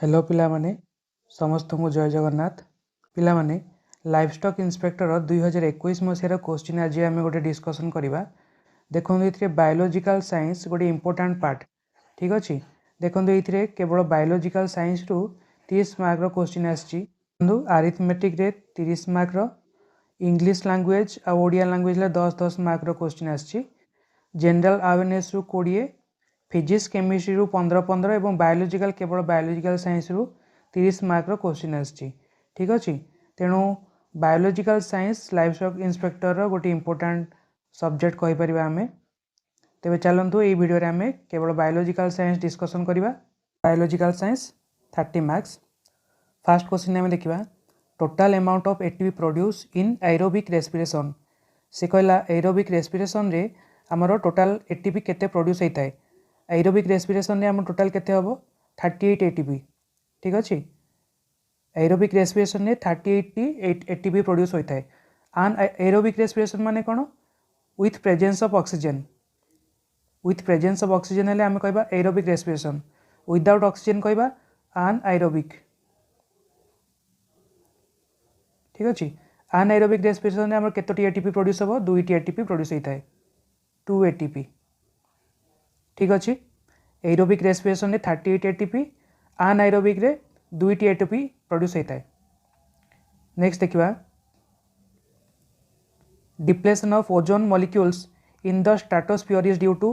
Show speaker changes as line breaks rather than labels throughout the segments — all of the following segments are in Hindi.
हेलो पिला माने समस्त को जय जगन्नाथ। पिला माने लाइवस्टॉक इंस्पेक्टर 2021 मसीहार क्वेश्चन आज आम गोटे डिस्कसन करवा। देखो ये बायोलॉजिकल साइंस गोटे इंपोर्टाट पार्ट। ठीक अच्छे देखो ये केवल बायोलॉजिकल साइंस रु 30 मार्क क्वेश्चन आसू आरिथमेटिक 30 मार्क इंग्लिश लैंग्वेज आ ओडिया लैंग्वेज 10 मार्क क्वेश्चन आसी। जनरल अवेयरनेस रु 20, फिजिक्स केमिस्ट्री रु 15 और बायोलॉजिकल केवल बायोलॉजिकल साइंस रु 30 मार्क क्वेश्चन आसी। ठीक अच्छे तेणु बायोलॉजिकल साइंस लाइवस्टॉक इंस्पेक्टर गोटे इंपोर्टाट सब्जेक्ट कहीपर आम। तेज चलतु ये वीडियो आम केवल बायोलॉजिकल साइंस डिस्कसन करवा। Biological science 30 marks. Fast question आम देखा total amount of ATP produce in aerobic respiration. से कहला एरोबिक रेस्पिरेशन रे आमर टोटाल एटीपी केते प्रोड्यूस होता है। एरोबिक रेस्पिरेशन रे आम टोटाल केते हम 38 एटीपी। ठीक अच्छे एरोबिक रेस्पिरेशन रे 38 एटीपी प्रोड्यूस होता है। आन एरोबिक रेस्पिरेशन माने कौन with presence of oxygen. With presence of oxygen हेले आम कहबा एरोबिक रेस्पिरेशन, विदाउट ऑक्सीजन कहबा आन एरोबिक। ठीक अच्छे आन एरोबिक रेस्पिरेशन रे आम केतोटी एटीपी प्रोड्यूस हम 2टी एटीपी प्रोड्यूस होता है 2 एटीपी। ठीक अच्छे एरोबिक रेस्पिरेशन रे 38 एटीपी, आन एरोबिक रे 2टी एटीपी प्रोड्यूस होता है। नेक्स्ट देखिए depletion of ozone molecules in the stratosphere is due to.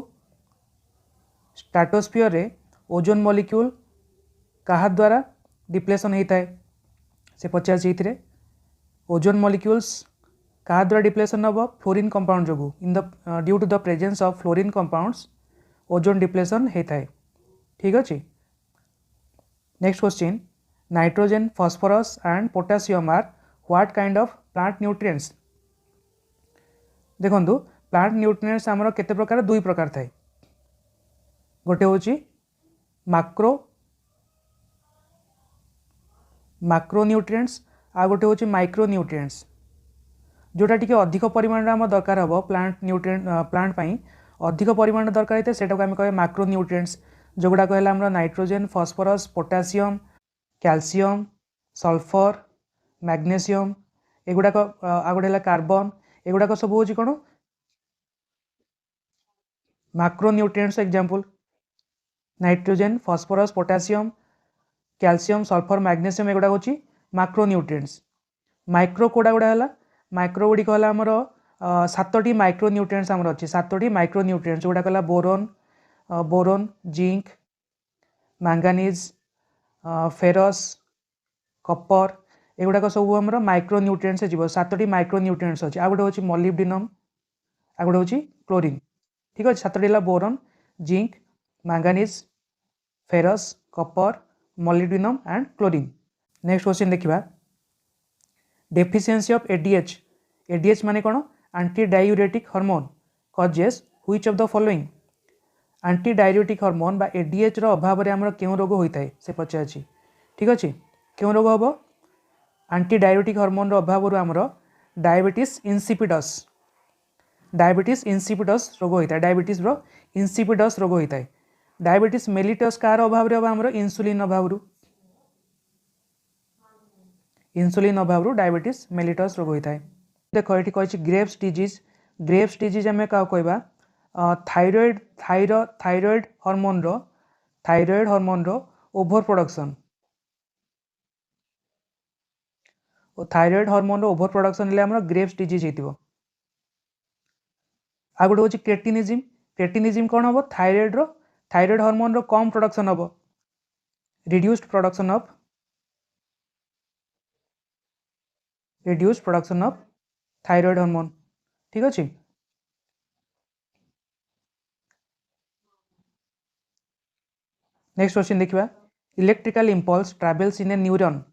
Stratosphere रे ओजोन मॉलिक्यूल कहा द्वारा डिप्लेशन होता है से पचार ओजोन मॉलिक्यूल्स कहा द्वारा डिप्लेशन हम फ्लोरीन कंपाउंड जो in the due to the presence of fluorine compounds ozone depletion होता है। ठीक अच्छे next question nitrogen phosphorus and potassium are what kind of plant nutrients. देखो प्लांट न्यूट्रिएंट्स आमर केते प्रकार 2 प्रकार थाए। गोटे हूँ माक्रो न्यूट्रिएंट्स आ गोटे हूँ माइक्रो न्यूट्रिएंट्स। जोटा टी अधिक परिमाण आम दरकार हम प्लांट न्यूट्रिएंट प्लांट पाई अधिक परिमाण दरकार होता है सेटा को आम कहे माक्रो न्यूट्रिएंट्स। जो गुड़ाक है आम nitrogen phosphorus potassium calcium sulphur magnesium एगुड़ाक आ गोटे है कार्बन एगुड़ाक सब हूँ कौन macronutrients. Example nitrogen phosphorus potassium calcium sulphur magnesium एगुड़ा हूँ माक्रो न्यूट्रिएंट्स। माइक्रो कोड़ा गुड़ा है माइक्रो गुड़िक है आमर 7टी माइक्रो न्यूट्रिएंट्स आमर अच्छी 7टी माइक्रो न्यूट्रिएंट्स गुड़ाक है boron zinc manganese ferrous Kapoor एगुड़ाक सब आमर माइक्रो न्यूट्रिएंट्स जीव 7टी माइक्रो न्यूट्रिएंट्स अच्छी। आ गोटे हूँ मोलिब्डेनम आ गोटे हूँ क्लोरीन। ठीक अच्छे 7टी है boron zinc manganese ferrous copper molybdenum and chlorine. Next question देखिए डेफिशिएंसी ऑफ एडीएच। एडीएच माने कौन antidiuretic hormone causes which of the following. Antidiuretic hormone बा एडीएच रो अभाव रे हमर केउ रोग होता है से पचाची। ठीक अच्छे केउ रोग हम एंटी डायूरेटिक हार्मोन रो अभाव रो हमर डायबिटीज इंसिपिडस रोग होता है। डायबिटीज रो इंसिपिडस रोग होता है। डायबिटीज मेलिटस कार अभाव रे हमर इंसुलिन अभाव रू डायबिटीज मेलिटस रोग होता है। देखो ये कही ग्रेव्स डिजीज आम क्या कहवा थायरॉइड हार्मोन रो ओभर प्रोडक्शन थायरॉइड हार्मोन रो ओभर प्रोडक्शन हेल्ला ग्रेव्स डिजीज होती। आ गोटे हूँ क्रेटिनिज्म कौन हम थायरॉइड हार्मोन रो कम प्रोडक्शन हम reduced production of thyroid hormone. ठीक अच्छे नेक्स्ट क्वेश्चन देखिए इलेक्ट्रिकल इंपल्स ट्रैवल्स इन ए न्यूरॉन।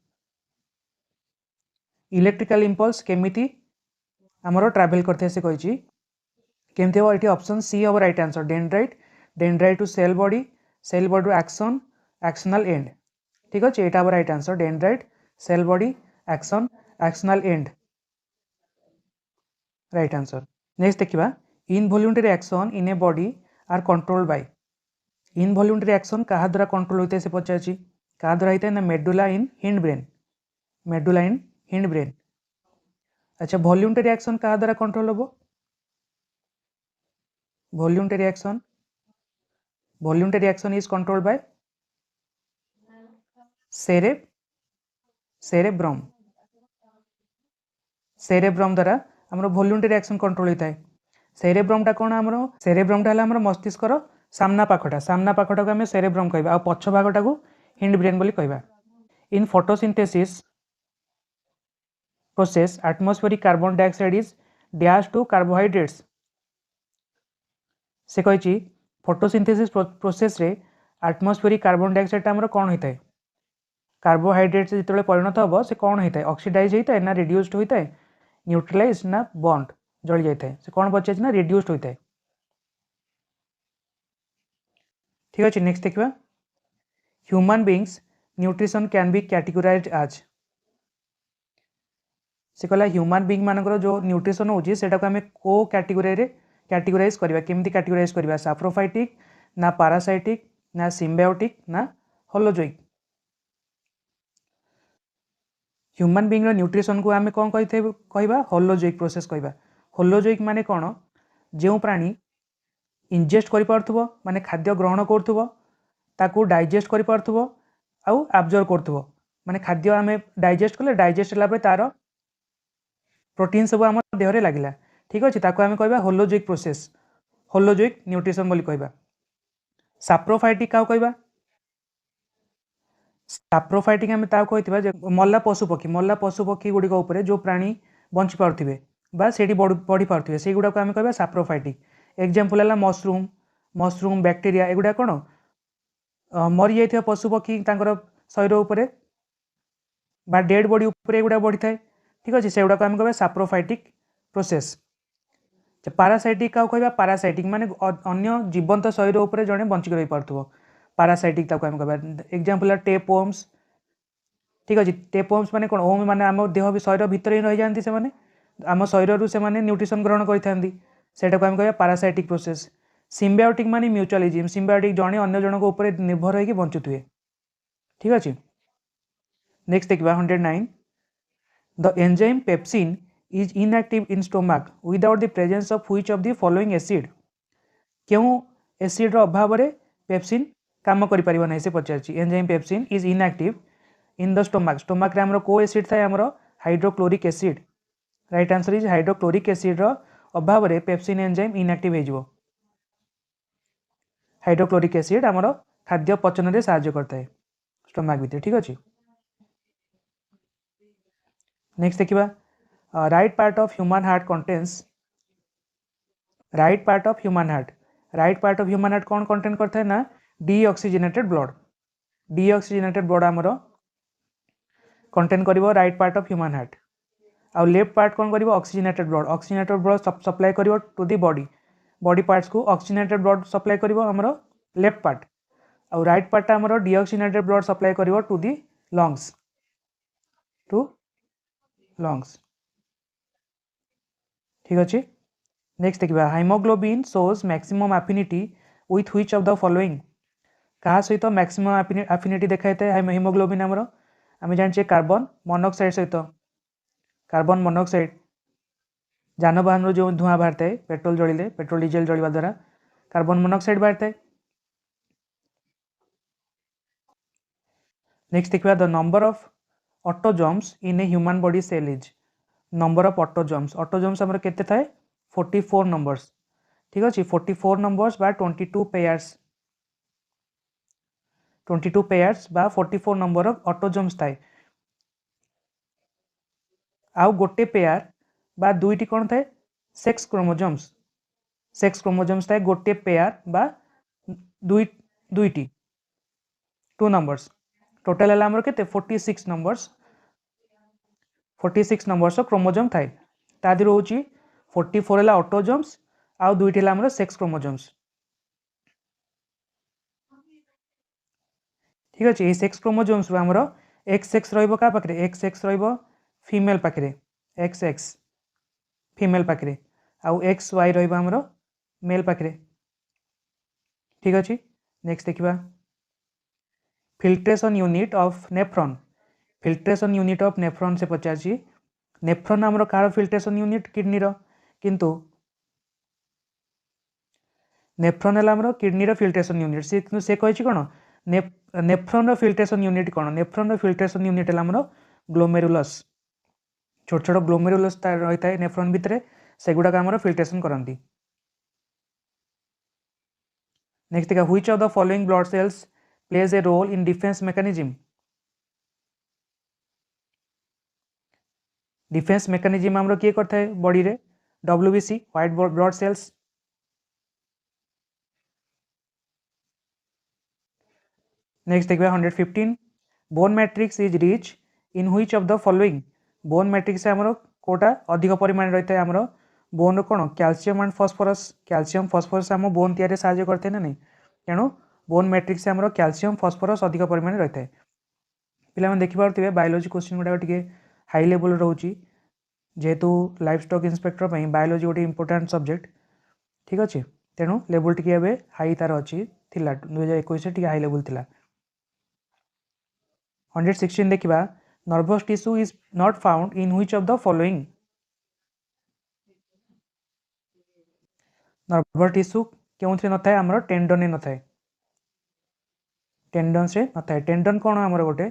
इलेक्ट्रिकल इंपल्स केमिति आमर ट्रैवल करते से कही केमती हम ये ऑप्शन सी हम right answer dendrite to cell body to axonal end. ठीक अच्छे यहाँ हम right answer dendrite cell body axonal end right answer. Next देखिए involuntary action in a body are controlled by. Involuntary action क्या द्वारा कंट्रोल होता है से पचार क्या द्वारा होता है ना मेडुला इन हिंड ब्रेन, मेडुला इन हिंड ब्रेन। अच्छा वॉल्यूंटरी एक्शन क्या द्वारा कंट्रोल हम, voluntary action, voluntary action is controlled by cerebrum, cerebrum द्वारा आमर वॉल्यूंटरी एक्शन कंट्रोल होता है। सेरेब्रमटा कौन आमर, सेरेब्रमटा है आमर मस्तिष्कर सामना पाखटा, सामना पाखटा को आम सेरेब्रम कहवा, आ पछ भागटा को हिंड ब्रेन बोली कहवा। In photosynthesis process atmospheric carbon dioxide is dash to carbohydrates. से कही फोटोसिंथेसिस प्रोसेस रे एटमॉस्फेरिक कार्बन डाइऑक्साइड आमर कौन होता है, कार्बोहाइड्रेट्स जो परिणत हम से कौन होता है, ऑक्सीडाइज होता है ना रिड्यूस्ड होता है, न्यूट्रलाइज ना बॉन्ड जली जाता है, से कौन पचार ना रिड्यूस्ड होता है। ठीक अच्छे नेक्स्ट देखा human beings nutrition can be categorised as. से कहला ह्यूमन बीइंग मानकर जो न्यूट्रिशन होची सेटा को आम को कैटेगोरी रे कैटेगोराइज करबा, केमती कैटेगोराइज करबा, सैप्रोफाइटिक ना पैरासाइटिक ना सिम्बायोटिक ना होलोजोइक। ह्यूमन बीइंग न्यूट्रिशन को आम कौन कहवा होलोजोइक प्रोसेस कहवा। होलोजोइक माने कौन, जो प्राणी इंजेस्ट कर माने खाद्य ग्रहण करुव ताकू डाइजेस्ट कर आउ आब्जर्व करुव, माने खाद्य आम डाइजेस्ट कले डाइजेस्ट है तार प्रोटीन सब आम देहरे लगिला। ठीक अच्छे ताकू आम कहवा होलोजोइक प्रोसेस, होलोजोइक न्यूट्रिशन बोली कहवा। सैप्रोफाइटिक क्या कहवा, सैप्रोफाइटिक आम ता कही मल्ला पशुपक्षी, मल्ला पशुपक्षी गुड़िक उपर जो प्राणी बंची पारे बा से बढ़ी पारे से गुड़ा आम कहवा सैप्रोफाइटिक। एग्जांपल है मशरूम, मशरूम बैक्टेरिया एगुड़ा कौन मरी जाइथिबा पशुपक्षी शरीर उपरे बा डेड बॉडी उपरे एगुड़ा बढ़ी थाए। ठीक अच्छे से गुड़ा आम कहवा सैप्रोफाइटिक प्रोसेस। पैरासाइटिक क्या कहवा, पैरासाइटिक माने अन्य जीवंत शरीर उपरे जड़े बंचिक रही पार्थुव, पैरासाइटिक ताको आम कहवा। एग्जांपल है टेपवर्म्स। ठीक अच्छे टेपवर्म्स माने कौन, ओम माने आम देह शरीर भितर ही रही जाती, से आम शरीर से न्यूट्रिशन ग्रहण करते सेटा को आम कहवा पैरासाइटिक प्रोसेस। सिम्बायोटिक माने म्यूचुअलिज्म, सिम्बायोटिक जड़े अन्य जनक उपर निर्भर होकर बंचुए। ठीक अच्छे नेक्स्ट देखा 109 the enzyme pepsin is inactive in stomach without the presence of which of the following acid. क्यों एसिड अभाव में पेप्सिन काम कर से पचार। Enzyme pepsin is inactive in the stomach, stomach रे हमरो को एसिड थाए हमरो hydrochloric acid. Right answer is hydrochloric acid अभाव में पेप्सिन एंजाइम इनएक्टिव हो। हाइड्रोक्लोरिक एसिड आमर खाद्य पचन में साहाय्य करता है स्टोमक भितर। ठीक अच्छे नेक्स्ट देखा right part of human heart contains, right part of human heart, right part of human heart कौन कंटेन करता है ना डीऑक्सीजनेटेड ब्लड, डीऑक्सीजनेटेड ब्लड आमर कंटेन करिवो right part of human heart. आउ लेफ्ट पार्ट कौन करिवो oxygenated blood, oxygenated blood supply करिवो to the body, body parts को ऑक्सीजनेटेड ब्लड सप्लाई करिवो हमरो लेफ्ट पार्ट। आउ राइट पार्ट हमरो डीऑक्सीजनेटेड ब्लड सप्लाई करिवो to the lungs, to lungs. ठीक अच्छे नेक्स्ट देखा haemoglobin shows maximum affinity with which of the following. क्या सहित मैक्सिमम एफिनिटी देखा है हिमोग्लोबिन आमर आम जाने कार्बन मोनोक्साइड सहित, कार्बन मोनोक्साइड जानवाहन जो धुआं बाहर थाए पेट्रोल जलिले, पेट्रोल डीजेल जलवा द्वारा कार्बन मोनोक्साइड बाहर थाए। नेक्स्ट देखा the number of autosomes in a human body cell is. Number of autosomes, autosomes आमर केते थाए 44 नंबर्स। ठीक अच्छे 44 नंबर्स बा 22 पेयर्स, 22 पेयर्स बा 44 नंबर ऑफ ऑटोजम्स थाए। आउ गोटे पेयर बा दुईटी कौन थाए सेक्स क्रोमोजोम्स, सेक्स क्रोमोजोम्स थाए गोटे पेयर बा दुईटी 2 नंबर्स। टोटल है आमर केते 46 नंबर्स, 46 नंबर्स क्रोमोजोम थाए। तादिर होची 44 है ऑटोजम्स आउ दुईटी है आमर सेक्स क्रोमोजोम्स। ठीक अच्छे सेक्स क्रोमोजोम्स आमर एक्स एक्स रहिबो का पाखरे, एक्स एक्स रहिबो फीमेल पाखरे, एक्स एक्स फीमेल पाखरे आउ एक्स वाई रहिबो आमर मेल पाखरे। ठीक अच्छे नेक्स्ट देखा filtration unit of nephron, filtration unit of nephron से पचार नेफ्रॉन आमर कार फिल्ट्रेशन यूनिट किडनी रो, किंतु नेफ्रॉन है आमर किडनी फिल्ट्रेशन यूनिट से कही कौन नेफ्रॉन फिल्ट्रेशन यूनिट कौन नेफ्रॉन फिल्ट्रेशन यूनिट है आमर ग्लोमेरुलस, छोट छोट ग्लोमेरुलस रही है नेफ्रॉन भितर से गुड़ाक आमर फिल्ट्रेशन करती। नेक्स्ट देखा which of the following blood cells plays a role in defence mechanism, defence mechanism आमर किए करता है बॉडी रे WBC white blood cells. Next देखा 115 bone matrix is rich in which of the following, bone matrix आमर कोटा अधिक परिमाण रही है आमर बोन कौन calcium and phosphorus, calcium phosphorus आम बोन तैयारी साहाय्य करते ना नहीं, तेणु बोन मैट्रिक्स आमर कैल्शियम फॉस्फोरस अधिक परिमाण रही है। पिला देखिपे बायोलॉजी क्वेश्चन गुड़ाक टे हाई लेवल रोचे जेहेतु लाइफ स्टॉक इंस्पेक्टर बायोलॉजी गोटे इंपोर्टाट सब्जेक्ट, ठीक अच्छे तेणु लेवल टे हाई तार अच्छी 2021 टी हाई लेवल थिला। 116 देखा nervous tissue is not found in which of the following, nervous tissue क्यों न था आमर टेंडन न था, टेंडन से न था, टेंडन कौन आमर गोटे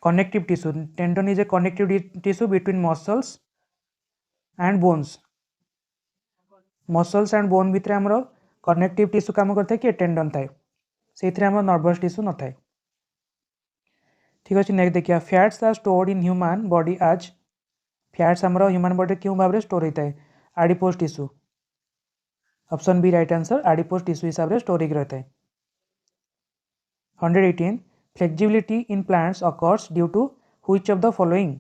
connective tissue, tendon is a connective tissue between muscles and bones, muscles and bone भितर आमर कनेक्टिव टिश्यू काम करता है कि टेंडन थाए से नर्भस टिश्यू न थाए। ठीक अच्छे नेक्स्ट देखिए fats are stored in human body as, fats आमर ह्यूमन बॉडी क्यों भाव में स्टोर होता है adipose tissue, option B right answer adipose tissue हिसाब से स्टोर रहता है। 118 flexibility in plants occurs due to which of the following,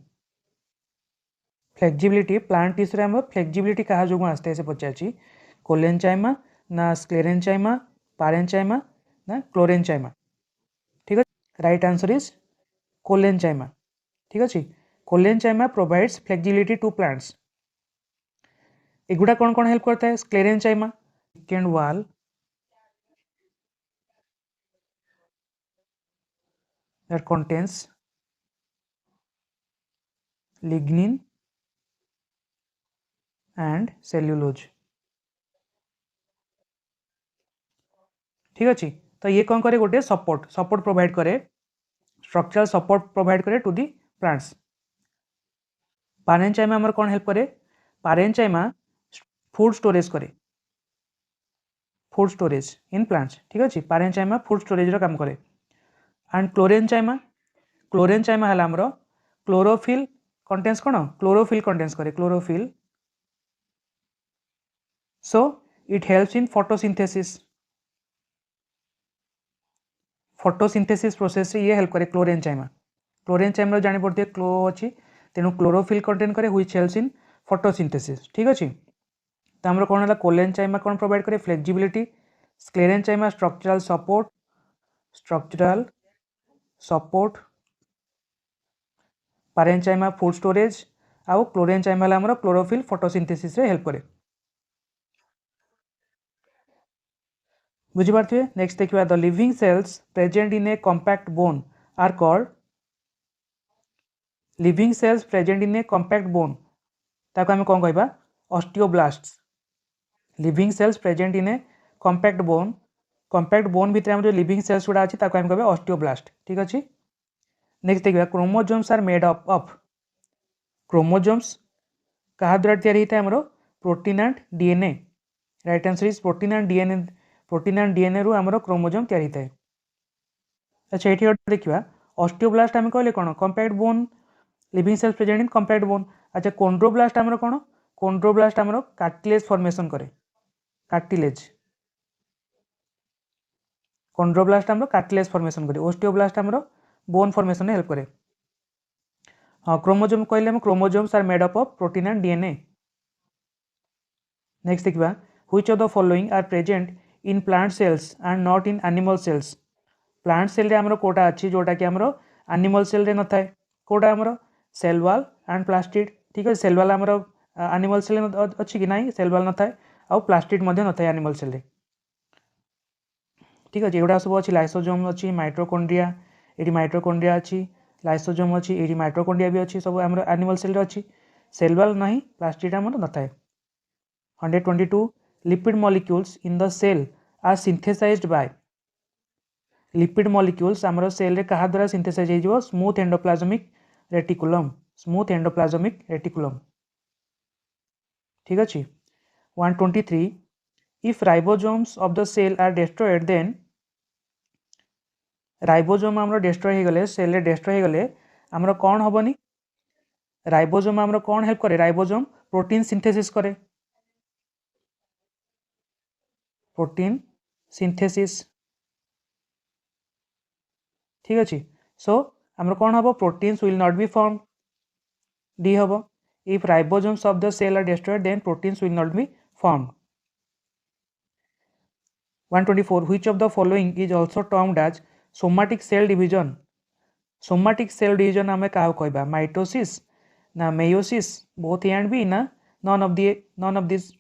flexibility plant tissue रे फ्लेक्सिबिलिटी क्या जो आसते हैं से पचार कोलेनचाइमा ना स्क्लेरेनचाइमा पारेनचाइमा ना क्लोरेनचाइमा, ठीक है राइट आंसर इज कोलेनचाइमा, ठीक अच्छे कोलेनचाइमा प्रोवाइड्स फ्लेक्सिबिलिटी टू प्लांट्स। एगुड़ा कौन कौन हेल्प करता है स्क्लेरेनचाइमा सेकेंड वाल that contains lignin and cellulose, ठीक अच्छे तो ये कौन करे गोटे सपोर्ट सपोर्ट प्रोवाइड करे स्ट्रक्चरल सपोर्ट प्रोवाइड करे टू दी प्लांट्स। पारेनचाइमा आमर कौन हेल्प करे पारेनचाइमा फूड स्टोरेज करे, फूड स्टोरेज इन प्लांट्स, ठीक अच्छे पारेनचाइमा फूड स्टोरेज काम करे। एंड क्लोरेनचाइमा क्लोरेनचाइमा है आमर क्लोरोफिल कंटेन्स कौन क्लोरोफिल कंटेन्स करे chlorophyll, so it helps in photosynthesis, photosynthesis process ये हेल्प करे क्लोरेनचाइमा जानी पड़ते क्लो अच्छी तेणु क्लोरोफिल कंटेन करे व्हिच हेल्प्स इन फोटोसिंथेसिस, ठीक अच्छे तो आमर कौन है कोलेनचाइमा कौन प्रोवाइड करे flexibility, sclerenchyma structural support parenchyma food storage आउ क्लोरेनचाइमा आमर क्लोरोफिल फोटोसिंथेसिस रे हेल्प करे। बुझीपारे नेक्स्ट देखिए the living cells present in a compact bone are called, living cells present in a compact bone ताको आम कौन कहबा osteoblasts, living cells present in a compact bone भितर जो लिविंग सेल्स गुड़ा अच्छी आम कहबा ऑस्टियोब्लास्ट, ठीक अच्छे। नेक्स्ट देखिए chromosomes are made up of, chromosomes क्या द्वारा तैयारी होता है आमर protein and DNA, right answer is protein and DNA रु आमर क्रोमोजोम तैयारी होता है। अच्छा ये देखिए ऑस्टियोब्लास्ट आम कहले कौन compact bone living cells present in compact bone. अच्छा कोंड्रोब्लास्ट आमर कौन कोंड्रोब्लास्ट आमर कार्टिलेज फॉर्मेशन करे, कार्टिलेज कोंड्रोब्लास्ट आमर कार्टिलेज फॉर्मेशन करे, ऑस्टियोब्लास्ट आमर बोन फॉर्मेशन हेल्प करे। हाँ क्रोमोजोम कहले हम chromosomes are made up of protein and DNA. Next देखिए which of the following are present in plant cells and not in animal cells, plant cell रे आमर कोटा अच्छी जोटा कि आमर एनिमल सेल रे न थाए कोटा आमर सेल वाल एंड प्लास्टिड, ठीक है सेल वाल आमर एनिमल सेल अच्छी कि ना सेल वाल न थाए आउ प्लास्टिड मध्य न थाए एनिमल सेल रे। ठीक अच्छे एगुड़ा सब अच्छी लाइसोजोम अच्छी माइटोकॉन्ड्रिया ये माइटोकॉन्ड्रिया अच्छी लाइसोजोम अच्छी ये माइटोकॉन्ड्रिया भी अच्छी सब आम एनिमल सेल अच्छी सेल वाल ना प्लास्टिड आम न था 122 lipid molecules in the cell are synthesised by lipid molecules आमर सेल रे कहा द्वारा सिंथेसाइज हो स्मूथ एंडोप्लाज्मिक रेटिकुलम ठीक अच्छे 123 if ribosomes of the cell are destroyed then ribosome आमर डिस्ट्रॉय हो गले सेल रे डिस्ट्रॉय हो गले आमर कौन हेनी राइबोसोम आमर कौन हेल्प करे राइबोसोम प्रोटीन सिंथेसिस करे प्रोटीन सिंथेसिस ठीक अच्छे सो आमर कौन हम proteins will not be form डी हम if ribosomes of the cell are destroyed then proteins will not be form 124 which of the following is also termed as somatic cell division somatic cell division आम क्या कहबा माइटोसिस ना meiosis both A and B ना नॉन ऑफ दिस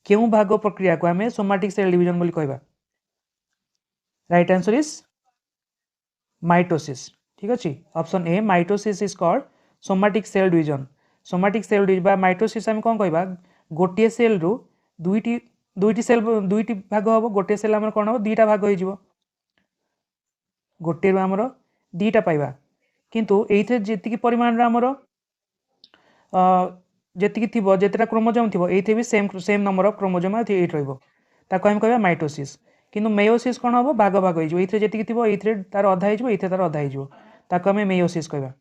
क्यों भाग प्रक्रिया को आम सोमाटिक सेल डिविजन बोली कहबा राइट आंसर इज माइटोसिस ठीक अच्छे option A mitosis is called somatic cell division mitosis आम कौन कहबा गोटे सेल रु दुईटी सेल दुईटी भाग हम गोटे सेल आम कौन हम दीटा भाग हो गोटे रु आमर दीटा पाइबा किंतु ये जी परिमाण आमर जी थी जितेटा क्रोमोजोम थी ये भी सेम नंबर ऑफ क्रोमोजोम ये रही कहवा माइटोसिस किंतु मेयोसिस कौन हम भाग भाग हो जी थी ये तार अधा हो तार अधा हो मेयोसिस कहवा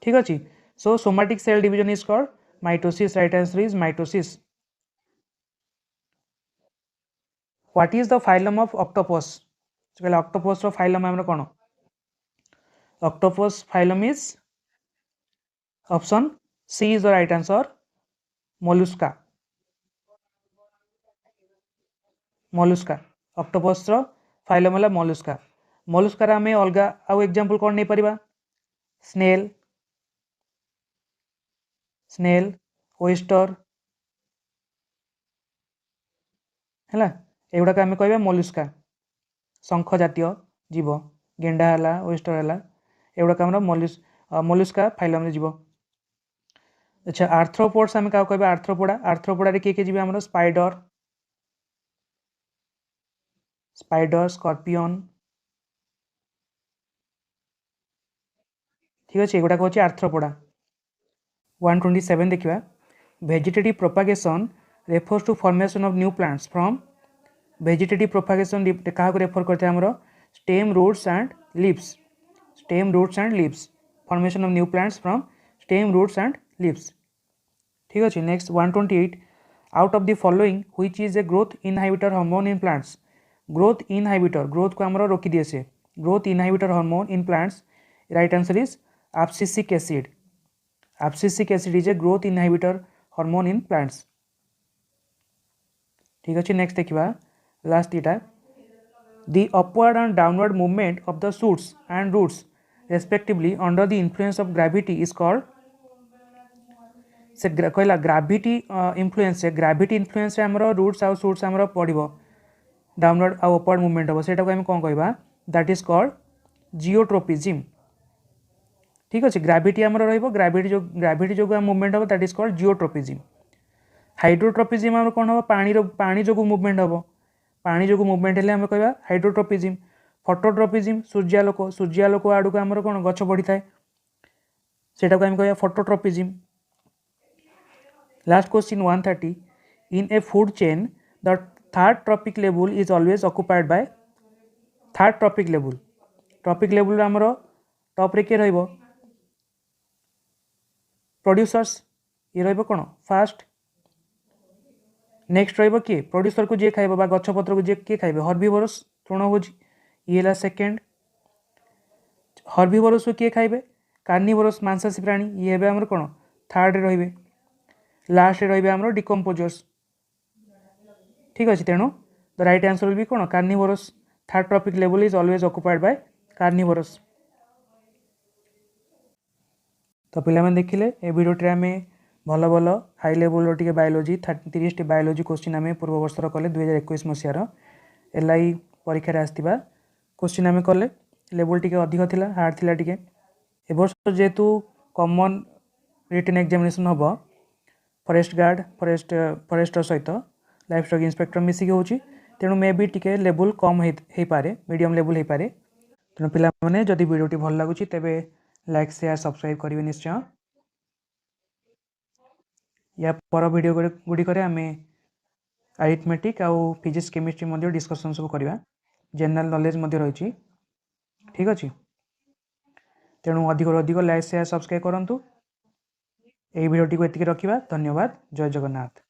ठीक अच्छे so somatic cell division is called mitosis right answer is mitosis what is the phylum of octopus octopus रो फाइलम आमर कौन octopus phylum is option C is the right answer Mollusca octopus रो फाइलम है मोलुस्का आम अलग आउ एग्जांपल कौन नहीं पारिबा स्नेल ओयस्टर है एगुड़ा आम कह मोलुस्का शंख जातीय जीव गेंडा है ओयस्टर है एगुड़ा आम मोलुस्का फाइलम जीव अच्छा आर्थ्रोपोड्स आम क्या कह आर्थ्रोपोडा किए जी आम स्पाइडर स्कॉर्पियन ठीक अच्छे एगुड़ा हूँ आर्थ्रोपोडा 127 देखा vegetative propagation refers to formation of new plants from vegetative propagation क्या रेफर करते हैं आमर stem roots and leaves formation of new plants from stem roots and leaves ठीक अच्छे next 128 out of the following which is a growth inhibitor hormone in plants growth को आमर रोकी दिए से growth inhibitor hormone in plants right answer is abscisic acid is a growth inhibitor hormone in plants ठीक अच्छे नेक्स्ट देखा लास्ट इटा the upward and downward movement of the shoots and roots respectively under the influence of gravity is called से कहला ग्रेविटी इन्फ्लुएंस आमर रूट्स आउ शूट्स आमर पड़ो डाउनवर्ड आउ अपवर्ड मूवमेंट हम सेटा को आम कौन कहबा दैट इज कॉल्ड जियोट्रोपिज्म ठीक अच्छे ग्रेविटी आमर ग्रेविटी जो मूवमेंट हम that is called geotropism hydrotropism आम कौन हम पानी जो मूवमेंट हम पानी जो मूवमेंट है कह हाइड्रोट्रोपिज्म फोटोट्रोपिज्म सूर्यालोक आड़ को आमर कौन गछ बढ़ी थाए सेटा को आम कह phototropism last question 130 in A food chain the third trophic level is always occupied by third trophic level आमर टॉप रे किए रहिबो प्रोड्यूसर्स ये रहिबो कोन फास्ट नेक्स्ट रहिबो किए प्रोड्यूसर को जे खाइबो बा गछपत्र को जे किए खाइबे हर्बिवोरस तृणभोजी ये ला सेकेंड हर्बिवोरस को किए खाइबे कार्निवोरस मांसाशी प्राणी ये हेबे हमर कोन थर्ड रे रहिबे लास्ट रे रहिबे हमर डिकम्पोजर्स ठीक अच्छे तेणु the right answer will be cone carnivorous third trophic level is always occupied by carnivorous तो पिला देखिले ए भिडियोटे आम भल भल हाई लेवल टे बायोलोजी 30 बायोलोजी क्वेश्चन आम पूर्व वर्षर कले 2021 मसीहार LI परीक्षा आसथिबा क्वेश्चन आम कले लेवल टिके अधिक थिला हार्ड थिला टिके एबर्ष जेहेतु कॉमन रिटन एग्जामिनेशन हम फॉरेस्ट गार्ड फॉरेस्टर सहित लाइफ स्टॉक इंस्पेक्टर मिसिक होची तेणु मे भी टिके लेवल कम हो पारे मीडियम लेवल हो पारे तेणु पिला माने जदि वीडियो भल लगुच तेबे लाइक शेयर सब्सक्राइब करेंगे निश्चय। या पर वीडियो गुड़िक आम अरिथमेटिक आउ फिजिक्स केमिस्ट्री डिस्कसन सब करवा जनरल नॉलेज रही ठीक अच्छे तेणु अधिक अधिक लाइक शेयर सब्सक्राइब करूँ। यही वीडियो टी को रखा। धन्यवाद। जय जगन्नाथ।